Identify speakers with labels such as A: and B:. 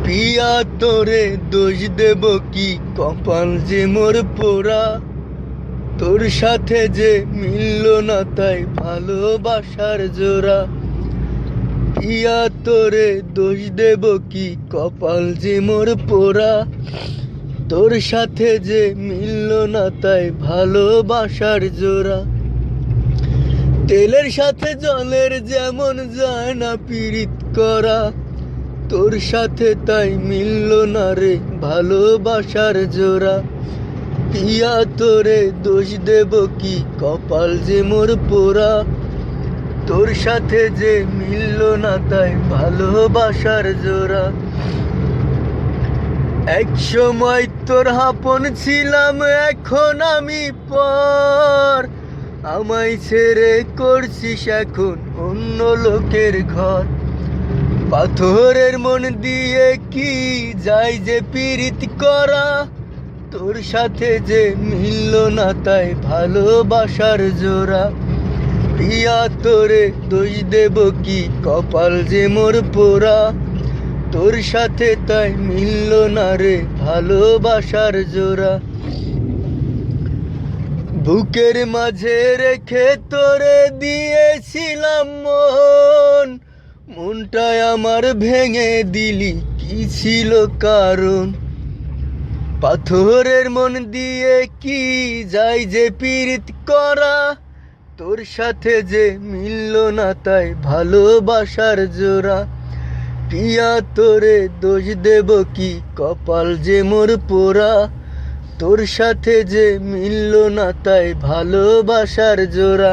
A: পিয়া তোরে দোষ দেব কি, কপাল যে মোর পোড়া। তোর সাথে যে মিলল না তাই ভালোবাসার জোড়া। পিয়া তোরে দোষ দেব কি, কপাল যে মোর পোড়া। তোর সাথে যে মিলল না তাই ভালোবাসার জোড়া। তেলের সাথে জলের যেমন যায় না পীড়িত করা, তোর সাথে তাই মিলল না রে ভালোবাসার জোড়া। পিয়া তোরে দোষ দেব কি, কপাল যে মোর পোড়া। তোর সাথে যে মিলল না তাই ভালোবাসার জোড়া। এক সময় তোর আপন ছিলাম, এখন আমি পর। আমায় ছেড়ে করছিস এখন অন্য লোকের ঘর। পাথরের মন দিয়ে কি যায় যে পীড়িত করা। তোর সাথে যে মিলল না তাই ভালোবাসার জোড়া। পিয়া তোরে দোষ দেব কি, কপাল যে মোর পোড়া। তোর সাথে তাই মিলল না রে ভালোবাসার জোড়া। বুকের মাঝে রেখে তোরে দিয়েছিলাম মন, মনটায় আমার ভেঙে দিলি কি ছিল কারণ। পাথরের মন দিয়ে কি যায় যে পীড়িত করা। তোর সাথে যে মিলল না তাই ভালোবাসার জোড়া। পিয়া তোরে দোষ দেব কি, কপাল যে মোর পোড়া। তোর সাথে যে মিলল না তাই ভালোবাসার জোড়া।